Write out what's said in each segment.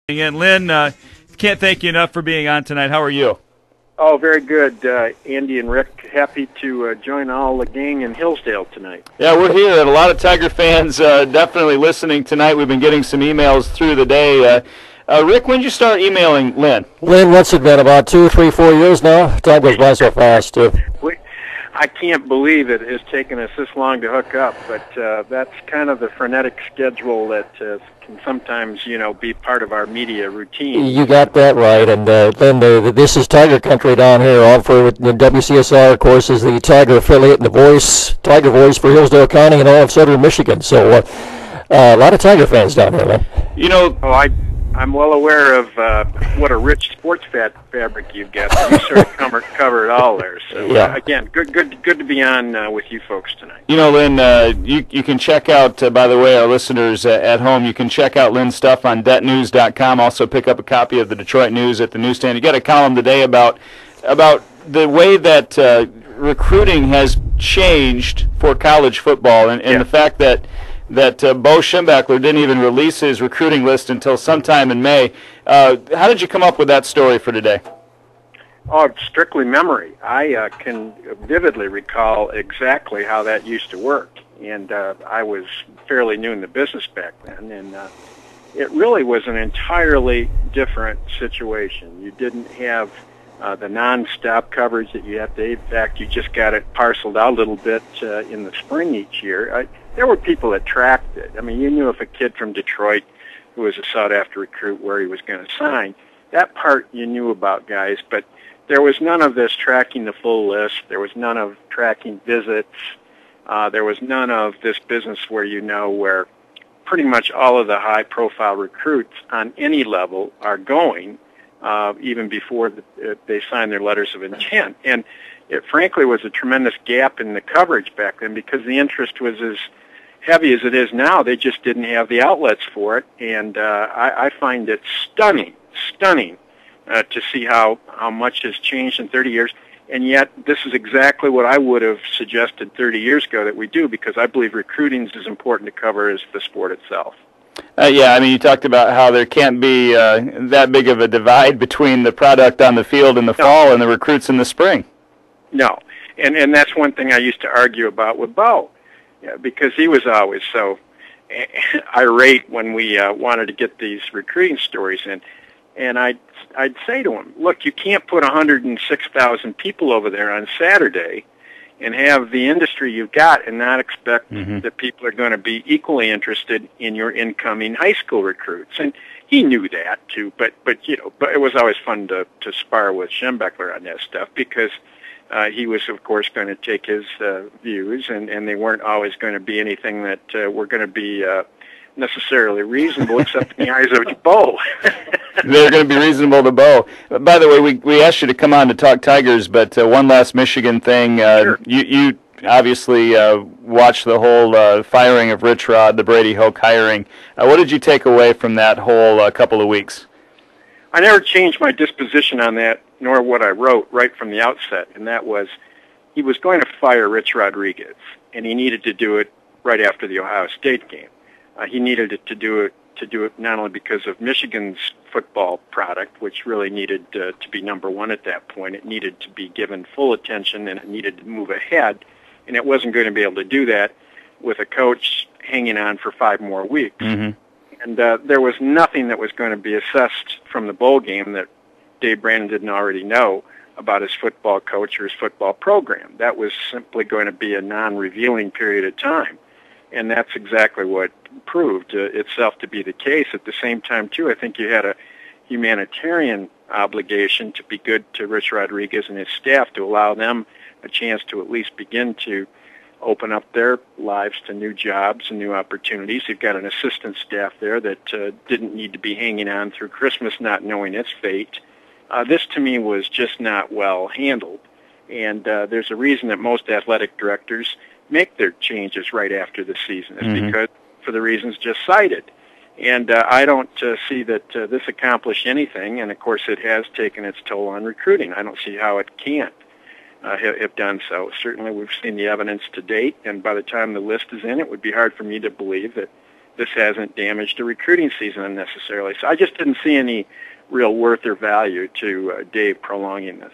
And Lynn, can't thank you enough for being on tonight. How are you? Oh, very good, Andy and Rick. Happy to join all the gang in Hillsdale tonight. Yeah, we're here, and a lot of Tiger fans definitely listening tonight. We've been getting some emails through the day. Rick, when did you start emailing Lynn? Lynn, what's it been, about 2, 3, 4 years now? Time goes by so fast, too. I can't believe it has taken us this long to hook up, but that's kind of the frenetic schedule that can sometimes, be part of our media routine. You got that right, and Lynn, this is Tiger Country down here. All for WCSR, of course, is the Tiger affiliate and the voice, Tiger voice for Hillsdale County and all of southern Michigan. So a lot of Tiger fans down here, man. I'm well aware of what a rich sports fabric you've got. You sort of cover it all there. So yeah. Again, good to be on with you folks tonight. Lynn, you can check out, by the way, our listeners at home, you can check out Lynn's stuff on DebtNews.com. Also pick up a copy of the Detroit News at the newsstand. You got a column today about the way that recruiting has changed for college football, and the fact that Bo Schembechler didn't even release his recruiting list until sometime in May. How did you come up with that story for today? Oh, strictly memory. I can vividly recall exactly how that used to work, and I was fairly new in the business back then, and it really was an entirely different situation. You didn't have the non-stop coverage that you have to. In fact, you just got it parceled out a little bit in the spring each year. There were people that tracked it. I mean, you knew if a kid from Detroit who was a sought-after recruit where he was going to sign. That part you knew about, guys, but there was none of this tracking the full list. There was none of tracking visits. There was none of this business where pretty much all of the high-profile recruits on any level are going, even before they sign their letters of intent. And it frankly was a tremendous gap in the coverage back then because the interest was as heavy as it is now. They just didn't have the outlets for it, and I find it stunning to see how much has changed in 30 years, and yet this is exactly what I would have suggested 30 years ago that we do, because I believe recruiting is as important to cover as the sport itself. You talked about how there can't be that big of a divide between the product on the field in the fall and the recruits in the spring. No, and that's one thing I used to argue about with Bo. Yeah, because he was always so irate when we wanted to get these recruiting stories in. And I'd say to him, look, you can't put 106,000 people over there on Saturday and have the industry you've got and not expect that people are going to be equally interested in your incoming high school recruits. And he knew that, too. But it was always fun to spar with Schembechler on that stuff because he was, of course, going to take his views, and they weren't always going to be anything that were going to be necessarily reasonable, except in the eyes of Bo. They're going to be reasonable to Bo. By the way, we asked you to come on to talk Tigers, but one last Michigan thing. Sure. You obviously watched the whole firing of Rich Rod, the Brady Hoke hiring. What did you take away from that whole couple of weeks? I never changed my disposition on that, nor what I wrote right from the outset, and that was he was going to fire Rich Rodriguez, and he needed to do it right after the Ohio State game. He needed to do it not only because of Michigan's football product, which really needed to be number one at that point. It needed to be given full attention, and it needed to move ahead, and it wasn't going to be able to do that with a coach hanging on for 5 more weeks. Mm-hmm. And there was nothing that was going to be assessed from the bowl game that Dave Brandon didn't already know about his football coach or his football program. That was simply going to be a non-revealing period of time. And that's exactly what proved itself to be the case. At the same time, too, I think you had a humanitarian obligation to be good to Rich Rodriguez and his staff to allow them a chance to at least begin to open up their lives to new jobs and new opportunities. You've got an assistant staff there that didn't need to be hanging on through Christmas not knowing its fate. This, to me, was just not well handled. And there's a reason that most athletic directors make their changes right after the season. It's because for the reasons just cited. And I don't see that this accomplished anything. And, of course, it has taken its toll on recruiting. I don't see how it can't have done so. Certainly we've seen the evidence to date, and by the time the list is in, it would be hard for me to believe that this hasn't damaged the recruiting season unnecessarily. So I just didn't see any real worth or value to Dave prolonging this.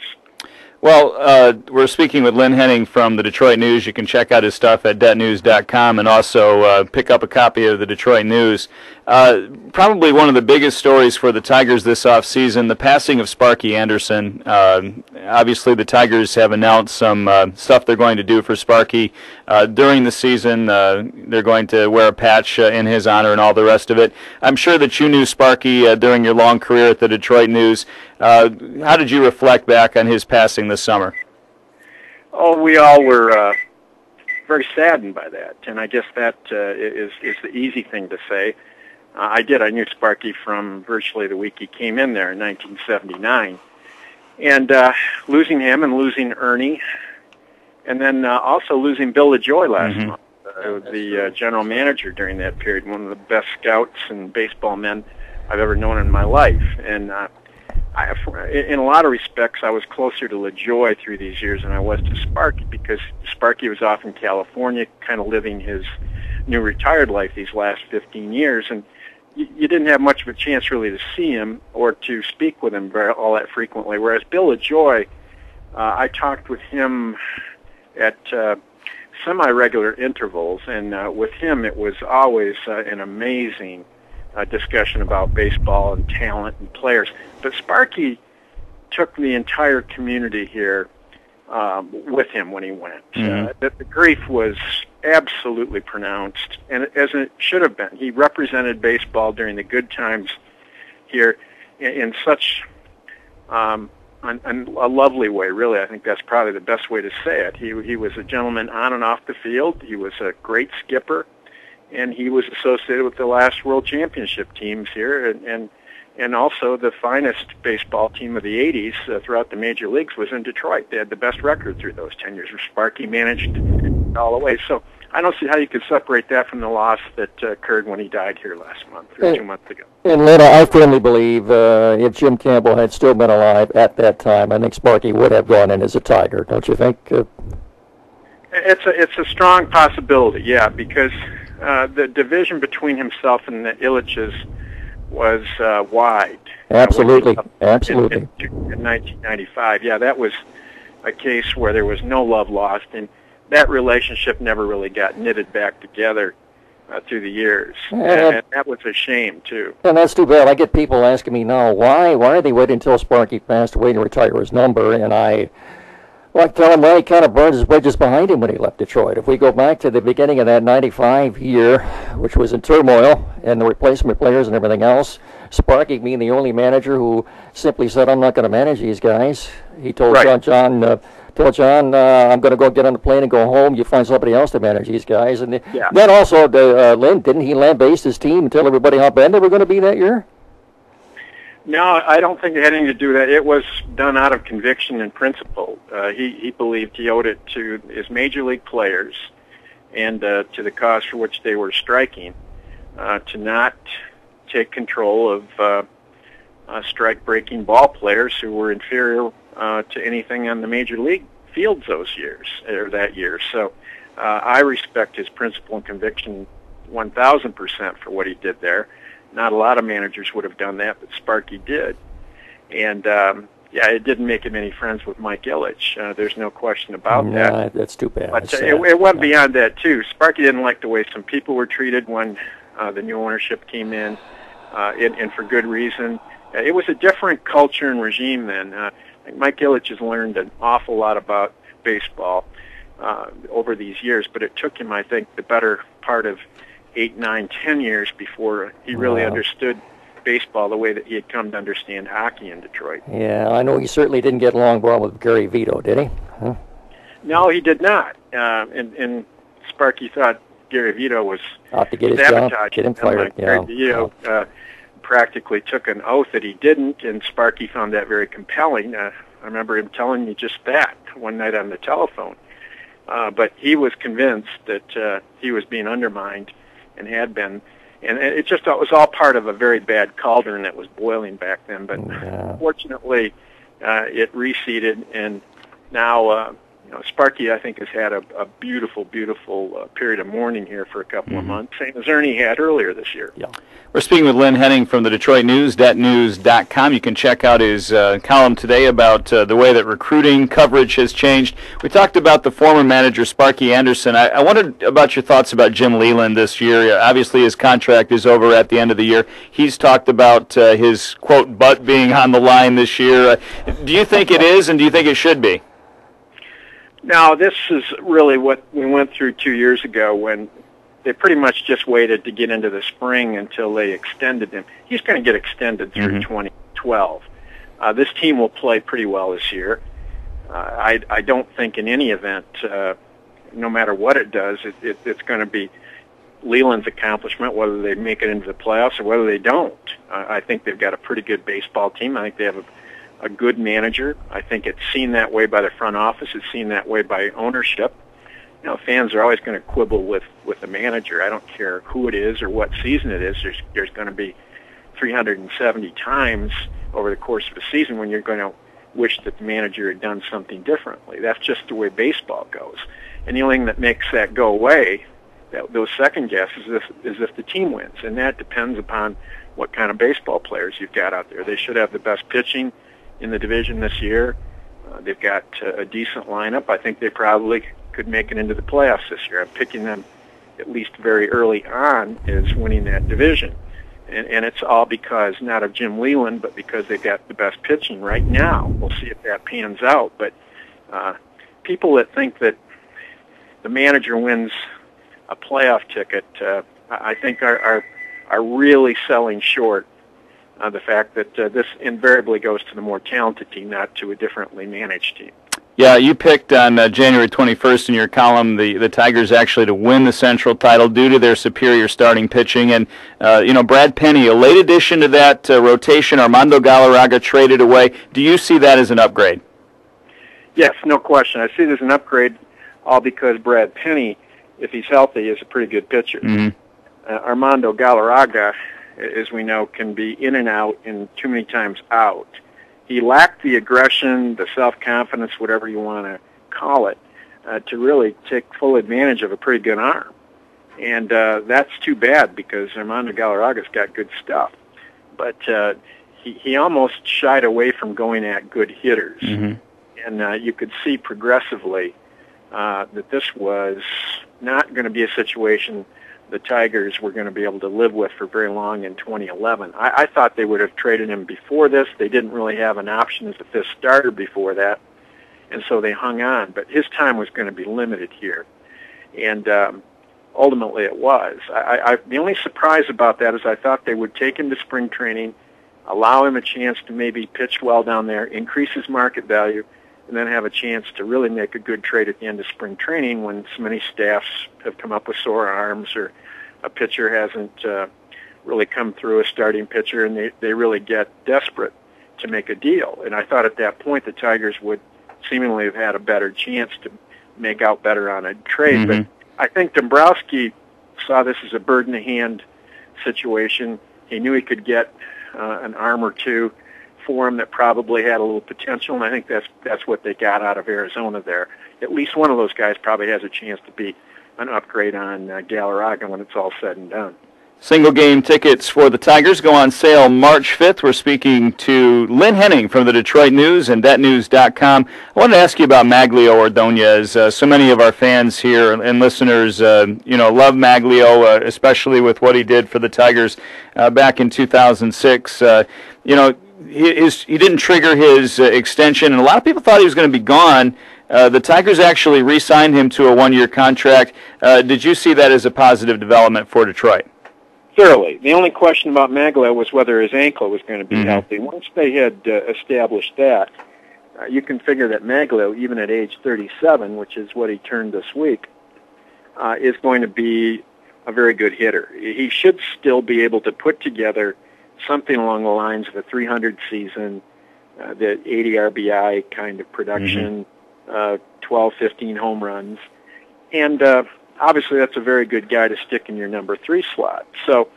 Well, we're speaking with Lynn Henning from the Detroit News. You can check out his stuff at DetNews.com and also pick up a copy of the Detroit News. Probably one of the biggest stories for the Tigers this offseason, the passing of Sparky Anderson. Obviously, the Tigers have announced some stuff they're going to do for Sparky during the season. They're going to wear a patch in his honor and all the rest of it. I'm sure that you knew Sparky during your long career at the Detroit News. How did you reflect back on his passing this summer? Oh, we all were very saddened by that, and I guess that is the easy thing to say. I knew Sparky from virtually the week he came in there in 1979. And losing him and losing Ernie, and then also losing Bill LaJoy last month, the general manager during that period, one of the best scouts and baseball men I've ever known in my life. And in a lot of respects, I was closer to LaJoy through these years than I was to Sparky, because Sparky was off in California kind of living his new retired life these last 15 years, and you didn't have much of a chance really to see him or to speak with him all that frequently. Whereas Bill LaJoy, I talked with him at semi-regular intervals, and with him it was always an amazing discussion about baseball and talent and players. But Sparky took the entire community here with him when he went. The grief was absolutely pronounced, and as it should have been. He represented baseball during the good times here in such a lovely way, really. I think that's probably the best way to say it. He was a gentleman on and off the field. He was a great skipper, and he was associated with the last World Championship teams here, and also the finest baseball team of the 80s throughout the major leagues was in Detroit. They had the best record through those 10 years, where Sparky managed all the way. So I don't see how you could separate that from the loss that occurred when he died here last month, or 2 months ago. And Lynn, I firmly believe if Jim Campbell had still been alive at that time, I think Sparky would have gone in as a Tiger, don't you think? It's a strong possibility, yeah, because the division between himself and the Ilitches was wide. Absolutely, absolutely. In 1995, yeah, that was a case where there was no love lost, and that relationship never really got knitted back together through the years, and that was a shame too. And that's too bad. I get people asking me now, why are they waiting until Sparky passed away to retire his number? And I like tell him, well, he kind of burned his bridges behind him when he left Detroit. If we go back to the beginning of that 95 year, which was in turmoil, and the replacement players and everything else, Sparky being the only manager who simply said, I'm not going to manage these guys. He told John, I'm going to go get on the plane and go home. You find somebody else to manage these guys. And then also, Lynn, didn't he lambaste his team and tell everybody how bad they were going to be that year? No, I don't think it had anything to do with that. It was done out of conviction and principle. He believed he owed it to his major league players and to the cause for which they were striking to not take control of strike-breaking ball players who were inferior to anything on the major league fields those years, or that year. So I respect his principle and conviction 1,000% for what he did there. Not a lot of managers would have done that, but Sparky did. And, it didn't make him any friends with Mike Ilitch. There's no question about that. That's too bad. But it went beyond that, too. Sparky didn't like the way some people were treated when the new ownership came in, and for good reason. It was a different culture and regime then. Mike Ilitch has learned an awful lot about baseball over these years, but it took him, I think, the better part of 8, 9, 10 years before he really understood baseball the way that he had come to understand hockey in Detroit. Yeah, I know he certainly didn't get along well with Gary Vito, did he? Huh? No, he did not. And Sparky thought Gary Vito was out to get his job, get him fired. Gary Vito practically took an oath that he didn't, and Sparky found that very compelling. I remember him telling me just that one night on the telephone. But he was convinced that he was being undermined, and had been, and it was all part of a very bad cauldron that was boiling back then. But fortunately, it receded, and now Sparky, I think, has had a beautiful, beautiful period of mourning here for a couple of months, same as Ernie had earlier this year. Yeah. We're speaking with Lynn Henning from the Detroit News, DetroitNews.com. You can check out his column today about the way that recruiting coverage has changed. We talked about the former manager, Sparky Anderson. I wondered about your thoughts about Jim Leyland this year. Obviously, his contract is over at the end of the year. He's talked about his, quote, butt being on the line this year. Do you think it is, and do you think it should be? Now, this is really what we went through 2 years ago when they pretty much just waited to get into the spring until they extended him. He's going to get extended through 2012. This team will play pretty well this year. I don't think in any event, no matter what it does, it's going to be Leyland's accomplishment, whether they make it into the playoffs or whether they don't. I think they've got a pretty good baseball team. I think they have a good manager. I think it's seen that way by the front office. It's seen that way by ownership. Fans are always going to quibble with the manager. I don't care who it is or what season it is. There's going to be 370 times over the course of a season when you're going to wish that the manager had done something differently. That's just the way baseball goes. And the only thing that makes that go away, those second guesses, is if the team wins. And that depends upon what kind of baseball players you've got out there. They should have the best pitching in the division this year. They've got a decent lineup. I think they probably could make it into the playoffs this year. I'm picking them at least very early on as winning that division. And it's all because not of Jim Leyland, but because they've got the best pitching right now. We'll see if that pans out. But people that think that the manager wins a playoff ticket, I think are really selling short the fact that this invariably goes to the more talented team, not to a differently managed team. Yeah, you picked on January 21st in your column the Tigers actually to win the Central title due to their superior starting pitching. And, Brad Penny, a late addition to that rotation, Armando Galarraga traded away. Do you see that as an upgrade? Yes, no question. I see it as an upgrade, all because Brad Penny, if he's healthy, is a pretty good pitcher. Armando Galarraga, as we know, can be in and out and too many times out. He lacked the aggression, the self-confidence, whatever you want to call it, to really take full advantage of a pretty good arm. And that's too bad because Armando Galarraga's got good stuff. But he almost shied away from going at good hitters. And you could see progressively that this was not going to be a situation the Tigers were going to be able to live with for very long in 2011. I thought they would have traded him before this. They didn't really have an option as a fifth starter before that, and so they hung on. But his time was going to be limited here, and ultimately it was. The only surprise about that is I thought they would take him to spring training, allow him a chance to maybe pitch well down there, increase his market value, and then have a chance to really make a good trade at the end of spring training when so many staffs have come up with sore arms or a pitcher hasn't really come through, a starting pitcher, and they really get desperate to make a deal. And I thought at that point the Tigers would seemingly have had a better chance to make out better on a trade. But I think Dombrowski saw this as a bird-in-the-hand situation. He knew he could get an arm or two for him that probably had a little potential, and I think that's what they got out of Arizona there. At least one of those guys probably has a chance to be an upgrade on Galarraga when it's all said and done. Single-game tickets for the Tigers go on sale March 5th. We're speaking to Lynn Henning from the Detroit News and DetroitNews.com. I wanted to ask you about Maglio Ordonez. So many of our fans here and listeners, love Maglio, especially with what he did for the Tigers back in 2006. He didn't trigger his extension, and a lot of people thought he was going to be gone. The Tigers actually re-signed him to a one-year contract. Did you see that as a positive development for Detroit? Thoroughly. The only question about Maglio was whether his ankle was going to be healthy. Once they had established that, you can figure that Maglio, even at age 37, which is what he turned this week, is going to be a very good hitter. He should still be able to put together something along the lines of a 300 season, the 80 RBI kind of production, 12, 15 home runs. And obviously that's a very good guy to stick in your number 3 slot. So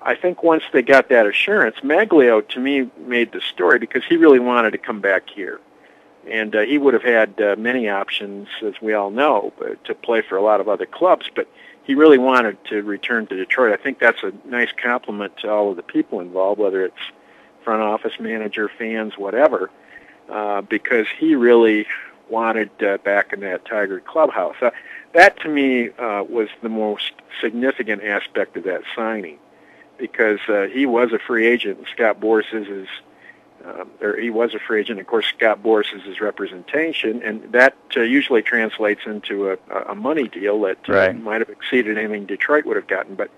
I think once they got that assurance, Maglio, to me, made the story because he really wanted to come back here. And he would have had many options, as we all know, to play for a lot of other clubs, but he really wanted to return to Detroit. I think that's a nice compliment to all of the people involved, whether it's front office manager, fans, whatever, because he really wanted back in that Tiger clubhouse. That, to me, was the most significant aspect of that signing, because he was a free agent, and Scott Boras is his he was a free agent. Of course, Scott Boras is his representation, and that usually translates into a money deal that might have exceeded anything Detroit would have gotten. But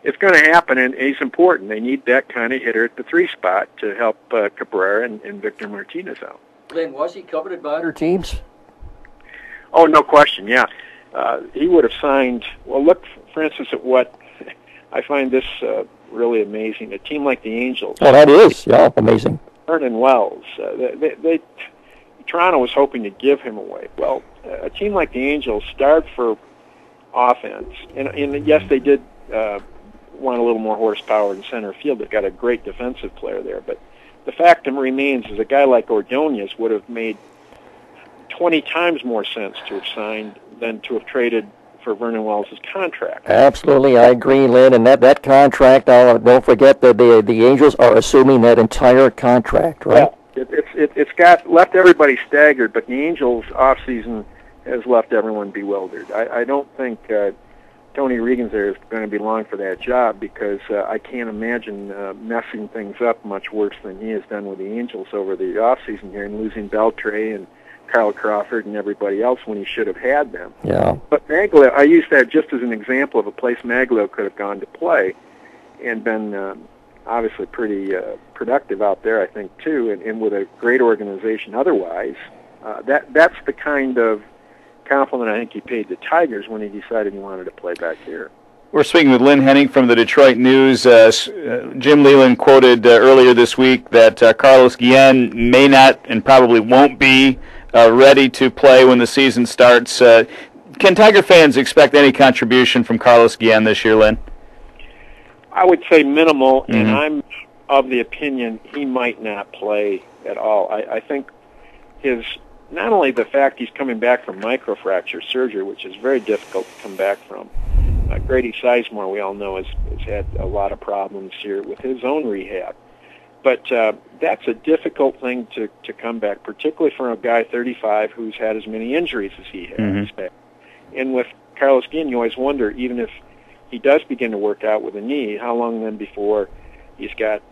it's going to happen, and he's important. They need that kind of hitter at the 3 spot to help Cabrera and Victor Martinez out. Lynn, was he coveted by other teams? Oh, no question, yeah. He would have signed, well, look, for instance, at what I find this really amazing. A team like the Angels. Oh, that is, yeah, amazing. Vernon Wells. Toronto was hoping to give him away. Well, a team like the Angels starved for offense, and yes, they did want a little more horsepower in center field. They've got a great defensive player there, but the fact remains is a guy like Ordonez would have made 20 times more sense to have signed than to have traded for Vernon Wells' contract. Absolutely, I agree, Lynn. And that contract, don't forget that the Angels are assuming that entire contract, right? Yeah, it's got left everybody staggered, but the Angels' offseason has left everyone bewildered. I don't think Tony Regan's there is going to be long for that job, because I can't imagine messing things up much worse than he has done with the Angels over the offseason here, and losing Beltre and Carl Crawford and everybody else when he should have had them. Yeah. But Maglio, I use that just as an example of a place Maglio could have gone to play and been obviously pretty productive out there, I think, too, and with a great organization otherwise. That's the kind of compliment I think he paid the Tigers when he decided he wanted to play back here. We're speaking with Lynn Henning from the Detroit News. Jim Leyland quoted earlier this week that Carlos Guillen may not and probably won't be ready to play when the season starts. Can Tiger fans expect any contribution from Carlos Guillen this year, Lynn? I would say minimal, and I'm of the opinion he might not play at all. I think not only the fact he's coming back from microfracture surgery, which is very difficult to come back from. Grady Sizemore, we all know, has had a lot of problems here with his own rehab. But that's a difficult thing to come back, particularly for a guy 35 who's had as many injuries as he has. And with Carlos Guillen, you always wonder, even if he does begin to work out with a knee, how long then before he's got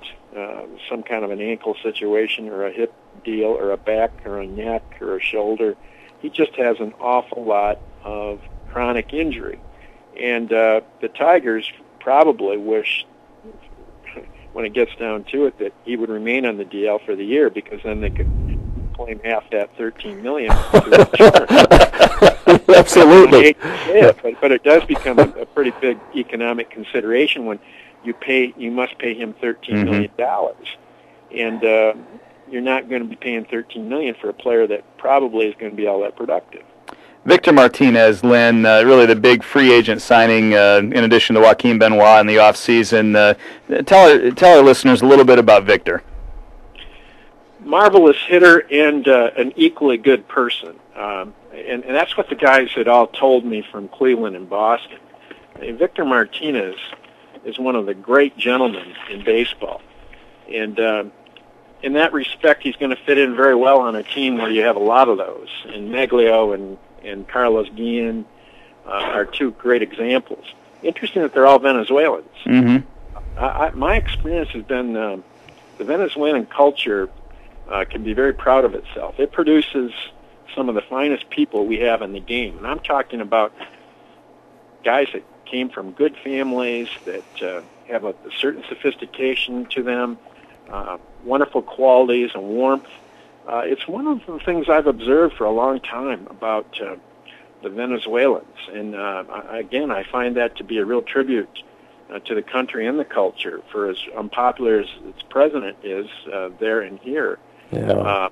some kind of an ankle situation or a hip deal or a back or a neck or a shoulder. He just has an awful lot of chronic injury. And the Tigers probably wish, when it gets down to it, that he would remain on the DL for the year, because then they could claim half that $13 million. Absolutely. Yeah, but it does become a pretty big economic consideration when you must pay him $13 million, and you're not going to be paying $13 million for a player that probably is going to be all that productive. Victor Martinez, Lynn, really the big free agent signing in addition to Joaquin Benoit in the offseason. Tell our listeners a little bit about Victor. Marvelous hitter and an equally good person. And that's what the guys had all told me from Cleveland and Boston. Victor Martinez is one of the great gentlemen in baseball. And in that respect, he's going to fit in very well on a team where you have a lot of those. And Maglio and Carlos Guillen are two great examples. Interesting that they're all Venezuelans. My experience has been the Venezuelan culture can be very proud of itself. It produces some of the finest people we have in the game. And I'm talking about guys that came from good families, that have a certain sophistication to them, wonderful qualities and warmth. It's one of the things I've observed for a long time about the Venezuelans. And again, I find that to be a real tribute to the country and the culture, for as unpopular as its president is there and here. Yeah.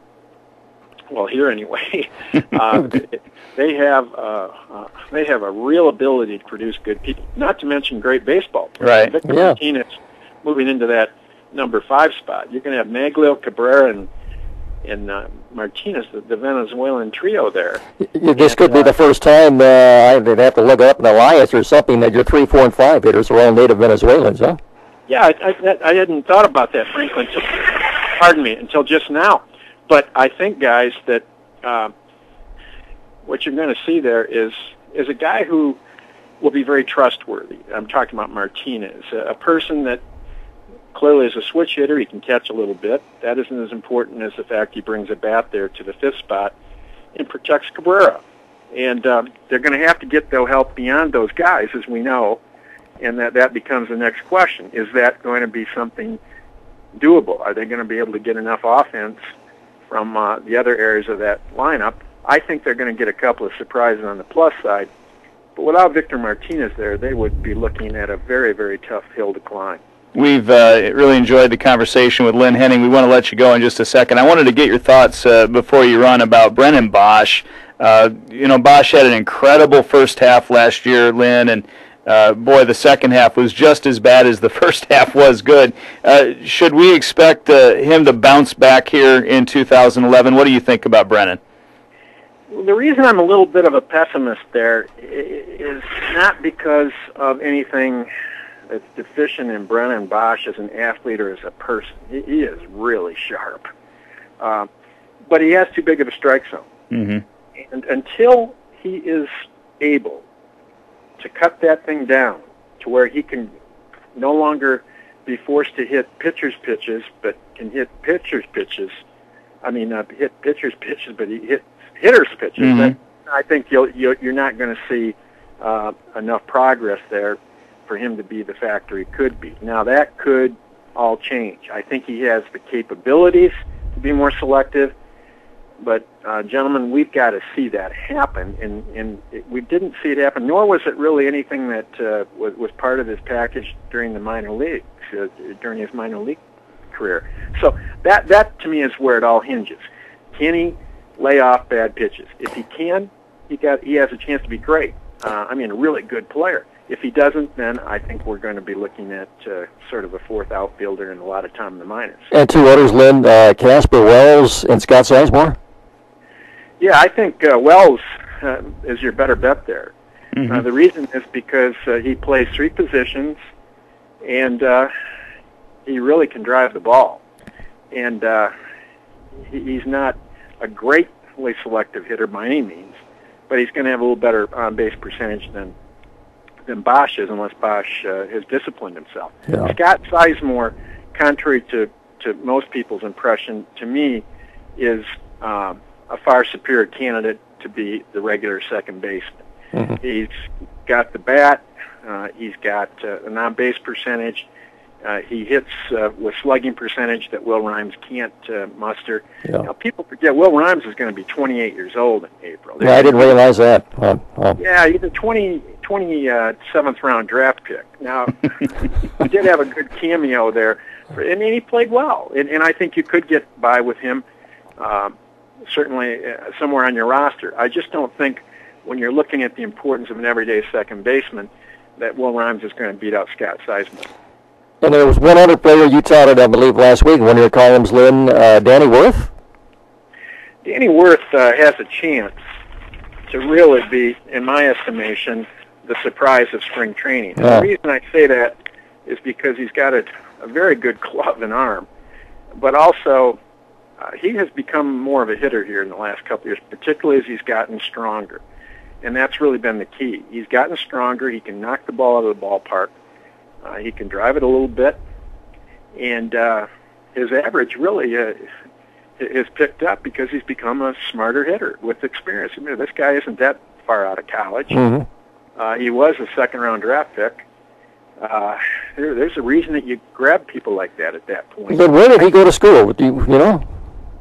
Well, here anyway. They have a real ability to produce good people, not to mention great baseball players. Right. Victor Martinez moving into that number 5 spot. You're going to have Maglio, Cabrera, Martinez, the Venezuelan trio there. This could be the first time I'd have to look up an alliance or something that your 3, 4, and 5 hitters are all native Venezuelans, huh? Yeah, I hadn't thought about that, frankly, until just now. But I think, guys, that what you're going to see there is a guy who will be very trustworthy. I'm talking about Martinez, a person that clearly is a switch hitter. He can catch a little bit. That isn't as important as the fact he brings a bat there to the 5th spot and protects Cabrera. And they're going to have to get, though, help beyond those guys, as we know, and that becomes the next question. Is that going to be something doable? Are they going to be able to get enough offense from the other areas of that lineup? I think they're going to get a couple of surprises on the plus side. But without Victor Martinez there, they would be looking at a very, very tough hill to climb. We've really enjoyed the conversation with Lynn Henning. We want to let you go in just a second. I wanted to get your thoughts before you run about Brennan Bosch. Bosch had an incredible first half last year, Lynn, and boy, the second half was just as bad as the first half was good. Should we expect him to bounce back here in 2011? What do you think about Brennan? The reason I'm a little bit of a pessimist there is not because of anything that's deficient in Brennan Bosch as an athlete or as a person. He is really sharp. But he has too big of a strike zone. Mm-hmm. And until he is able to cut that thing down to where he can no longer be forced to hit pitcher's pitches, but can hit pitcher's pitches. I mean, hit pitcher's pitches, but he hits hitter's pitches. Mm-hmm. I think you're not going to see enough progress there for him to be the factor he could be. Now, that could all change. I think he has the capabilities to be more selective, but, gentlemen, we've got to see that happen, and we didn't see it happen, nor was it really anything that was part of his package during the minor leagues, during his minor league career. So that to me, is where it all hinges. Can he lay off bad pitches? If he can, he has a chance to be great. A really good player. If he doesn't, then I think we're going to be looking at sort of a 4th outfielder and a lot of time in the minors. And 2 others, Lynn, Casper Wells and Scott Sizemore? Yeah, I think Wells is your better bet there. Mm-hmm. The reason is because he plays 3 positions, and he really can drive the ball. And he's not a greatly selective hitter by any means, but he's going to have a little better on-base percentage than Bosch is, unless Bosch has disciplined himself. Yeah. Scott Sizemore, contrary to most people's impression, to me, is a far superior candidate to be the regular second baseman. Mm-hmm. He's got the bat. He's got an on-base percentage. He hits with slugging percentage that Will Rhymes can't muster. Yeah. Now, people forget Will Rhymes is going to be 28 years old in April. Yeah, I didn't realize that. Yeah, he's a 27th round draft pick. Now, he did have a good cameo there. I mean, he played well, and I think you could get by with him certainly somewhere on your roster. I just don't think when you're looking at the importance of an everyday second baseman that Will Rhymes is going to beat out Scott Sizemore. And there was one other player you touted, I believe, last week, one of your columns, Lynn, Danny Worth? Danny Worth has a chance to really be, in my estimation, the surprise of spring training. And the reason I say that is because he's got a very good glove and arm, but also he has become more of a hitter here in the last couple of years, particularly as he's gotten stronger. And that's really been the key. He's gotten stronger. He can knock the ball out of the ballpark. He can drive it a little bit, and his average really has picked up because he's become a smarter hitter with experience. I mean, this guy isn't that far out of college. Mm-hmm. He was a second-round draft pick. There's a reason that you grab people like that at that point. But where did he go to school? Do you know?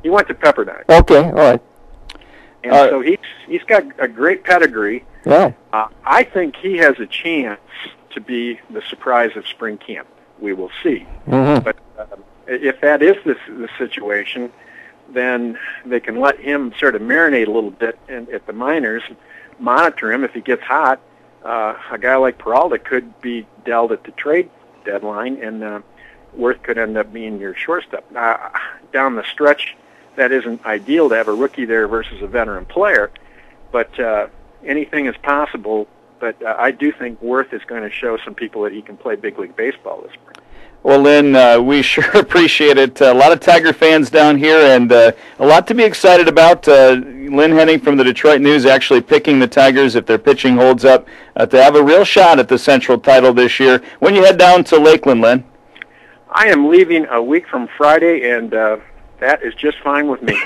He went to Pepperdine. Okay, all right. And so he's got a great pedigree. Yeah. I think he has a chance to be the surprise of spring camp. We will see. Mm-hmm. But if that is the situation, then they can let him sort of marinate a little bit at the minors, monitor him. If he gets hot, a guy like Peralta could be dealt at the trade deadline, and Worth could end up being your shortstop. Down the stretch that isn't ideal to have a rookie there versus a veteran player, but anything is possible. But I do think Worth is going to show some people that he can play big league baseball this spring. Well, Lynn, we sure appreciate it. A lot of Tiger fans down here, and a lot to be excited about. Lynn Henning from the Detroit News actually picking the Tigers, if their pitching holds up, to have a real shot at the Central title this year. When you head down to Lakeland, Lynn? I am leaving a week from Friday, and that is just fine with me.